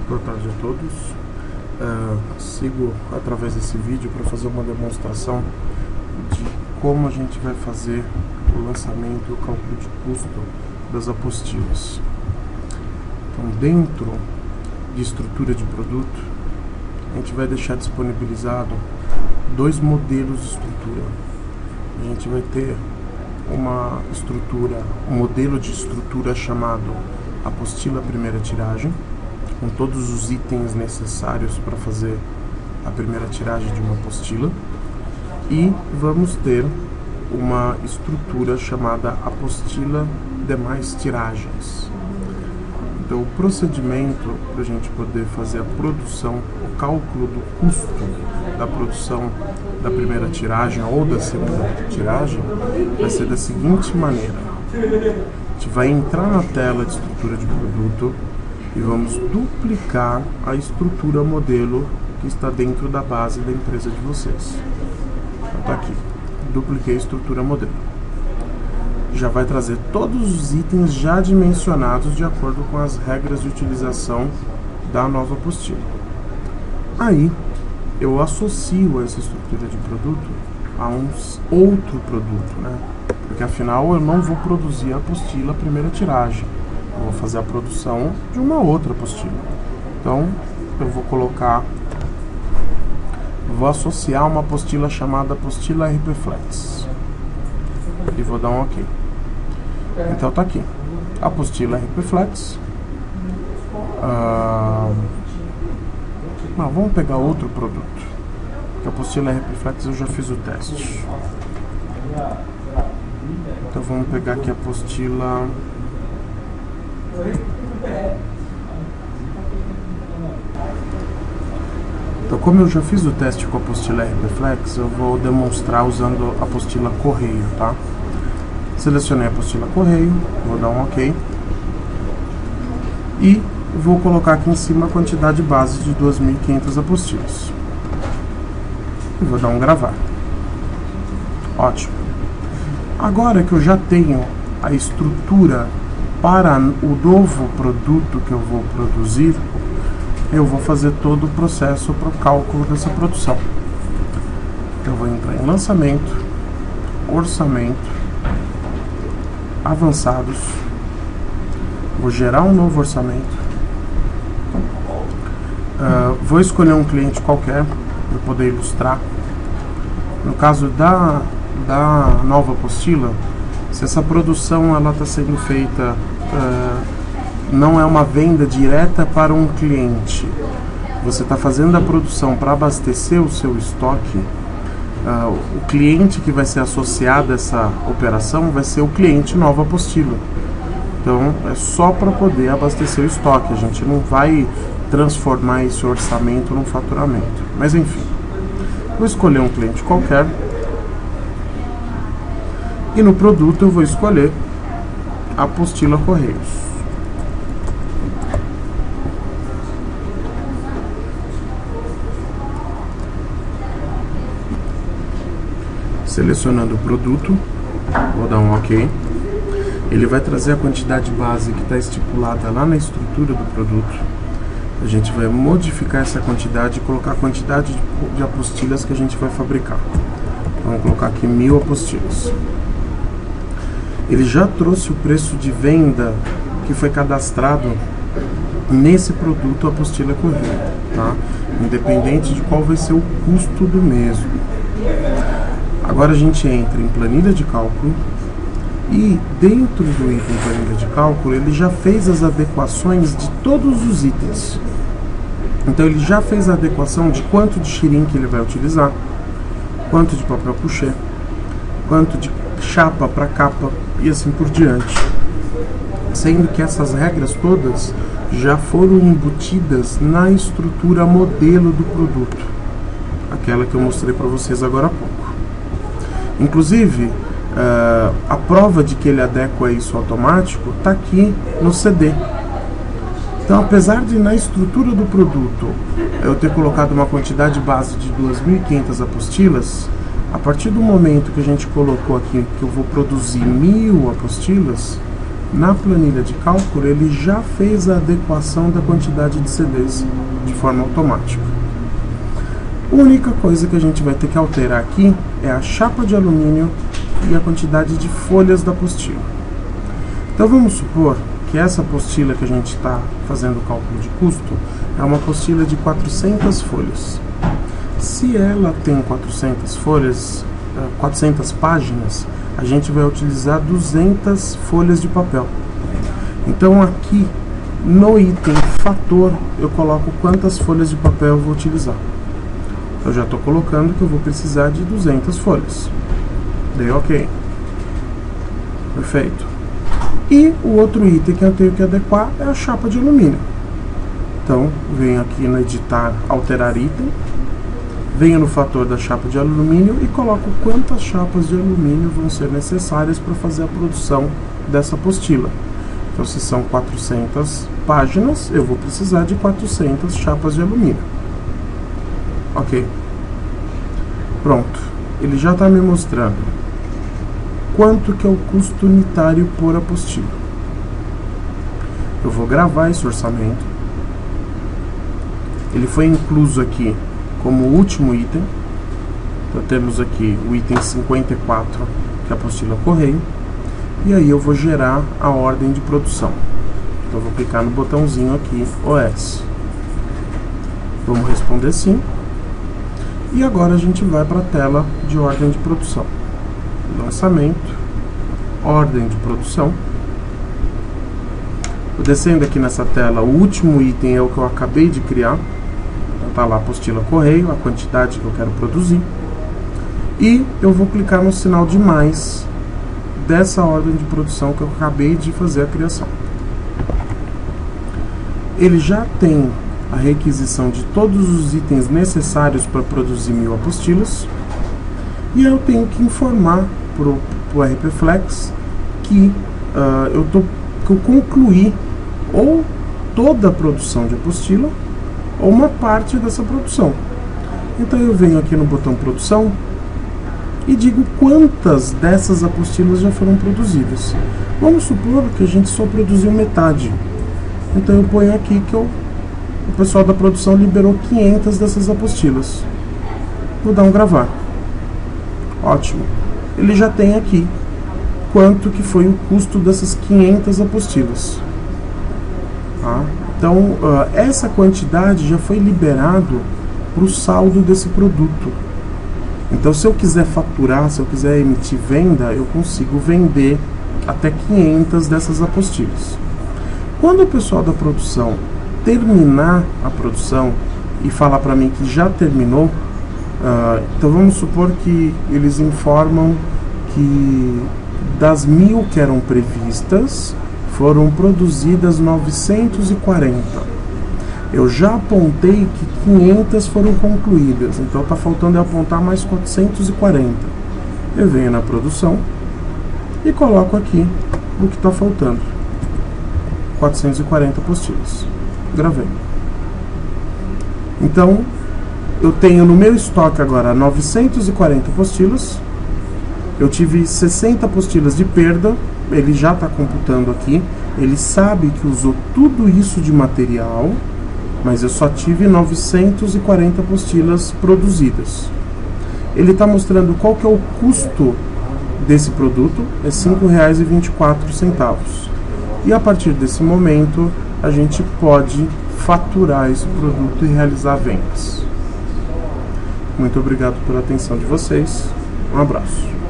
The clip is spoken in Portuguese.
Boa tarde a todos. Sigo através desse vídeo para fazer uma demonstração de como a gente vai fazer o lançamento e o cálculo de custo das apostilas. Então, dentro de estrutura de produto, a gente vai deixar disponibilizado dois modelos de estrutura. A gente vai ter um modelo de estrutura chamado apostila primeira tiragem, com todos os itens necessários para fazer a primeira tiragem de uma apostila, e vamos ter uma estrutura chamada apostila demais tiragens. Então, o procedimento para a gente poder fazer a produção, o cálculo do custo da produção da primeira tiragem ou da segunda tiragem vai ser da seguinte maneira: a gente vai entrar na tela de estrutura de produto e vamos duplicar a estrutura modelo que está dentro da base da empresa de vocês. Está aqui, dupliquei a estrutura modelo. Já vai trazer todos os itens já dimensionados de acordo com as regras de utilização da nova apostila. Aí eu associo essa estrutura de produto a um outro produto, né? Porque afinal eu não vou produzir a apostila primeira tiragem, eu vou fazer a produção de uma outra apostila. Então eu vou associar uma apostila chamada apostila RP Flex e vou dar um OK. Então tá aqui, apostila RP Flex. Vamos pegar outro produto, porque a apostila RP Flex eu já fiz o teste. Então vamos pegar aqui a apostila Então, como eu já fiz o teste com a apostila RP Flex, eu vou demonstrar usando a apostila Correio, tá? Selecionei a apostila Correio, vou dar um OK e vou colocar aqui em cima a quantidade base de 2.500 apostilas e vou dar um gravar. Ótimo. Agora que eu já tenho a estrutura para o novo produto que eu vou produzir, eu vou fazer todo o processo para o cálculo dessa produção. Eu vou entrar em lançamento, orçamento, avançados, vou gerar um novo orçamento, vou escolher um cliente qualquer para poder ilustrar. No caso da nova apostila, se essa produção ela está sendo feita, não é uma venda direta para um cliente, você está fazendo a produção para abastecer o seu estoque, o cliente que vai ser associado a essa operação vai ser o cliente nova apostila. Então é só para poder abastecer o estoque, a gente não vai transformar esse orçamento num faturamento. Mas enfim, vou escolher um cliente qualquer e no produto eu vou escolher a apostila Correios. Selecionando o produto, vou dar um OK. Ele vai trazer a quantidade base que está estipulada lá na estrutura do produto. A gente vai modificar essa quantidade e colocar a quantidade de apostilas que a gente vai fabricar. Vamos colocar aqui 1.000 apostilas. Ele já trouxe o preço de venda que foi cadastrado nesse produto apostila Correio, tá? Independente de qual vai ser o custo do mesmo. Agora a gente entra em planilha de cálculo e dentro do item planilha de cálculo ele já fez as adequações de todos os itens. Então ele já fez a adequação de quanto de shrink ele vai utilizar, quanto de papel couché, quanto de chapa para capa e assim por diante. Sendo que essas regras todas já foram embutidas na estrutura modelo do produto, aquela que eu mostrei para vocês agora há pouco. Inclusive, a prova de que ele adequa isso automático está aqui no CD. Então, apesar de na estrutura do produto eu ter colocado uma quantidade base de 2.500 apostilas, a partir do momento que a gente colocou aqui que eu vou produzir 1.000 apostilas, na planilha de cálculo, ele já fez a adequação da quantidade de CDs de forma automática. A única coisa que a gente vai ter que alterar aqui é a chapa de alumínio e a quantidade de folhas da apostila. Então vamos supor que essa apostila que a gente está fazendo o cálculo de custo é uma apostila de 400 folhas. Se ela tem 400 folhas, 400 páginas, a gente vai utilizar 200 folhas de papel. Então aqui no item fator eu coloco quantas folhas de papel eu vou utilizar. Eu já estou colocando que eu vou precisar de 200 folhas. Dei ok. Perfeito. E o outro item que eu tenho que adequar é a chapa de alumínio. Então venho aqui no editar, alterar item. Venho no fator da chapa de alumínio e coloco quantas chapas de alumínio vão ser necessárias para fazer a produção dessa apostila. Então, se são 400 páginas, eu vou precisar de 400 chapas de alumínio. Ok. Pronto. Ele já está me mostrando quanto que é o custo unitário por apostila. Eu vou gravar esse orçamento. Ele foi incluso aqui como último item. Então temos aqui o item 54, que é a apostila correio. E aí eu vou gerar a ordem de produção. Então eu vou clicar no botãozinho aqui, OS. Vamos responder sim. E agora a gente vai para a tela de ordem de produção. Lançamento, ordem de produção. Eu descendo aqui nessa tela, o último item é o que eu acabei de criar. Está lá a apostila correio, a quantidade que eu quero produzir. E eu vou clicar no sinal de mais dessa ordem de produção que eu acabei de fazer a criação. Ele já tem a requisição de todos os itens necessários para produzir 1000 apostilas. E eu tenho que informar para o RPFlex que eu concluí ou toda a produção de apostila ou uma parte dessa produção. Então eu venho aqui no botão produção e digo quantas dessas apostilas já foram produzidas. Vamos supor que a gente só produziu metade. Então eu ponho aqui que o pessoal da produção liberou 500 dessas apostilas. Vou dar um gravar. Ótimo. Ele já tem aqui quanto que foi o custo dessas 500 apostilas. Tá? Então, essa quantidade já foi liberado para o saldo desse produto. Então, se eu quiser faturar, se eu quiser emitir venda, eu consigo vender até 500 dessas apostilas. Quando o pessoal da produção terminar a produção e falar para mim que já terminou, então vamos supor que eles informam que das 1000 que eram previstas, foram produzidas 940. Eu já apontei que 500 foram concluídas, então está faltando eu apontar mais 440. Eu venho na produção e coloco aqui o que está faltando. 440 apostilas. Gravei. Então, eu tenho no meu estoque agora 940 apostilas. Eu tive 60 apostilas de perda. Ele já está computando aqui. Ele sabe que usou tudo isso de material, mas eu só tive 940 apostilas produzidas. Ele está mostrando qual que é o custo desse produto. É R$ 5,24. E a partir desse momento, a gente pode faturar esse produto e realizar vendas. Muito obrigado pela atenção de vocês. Um abraço.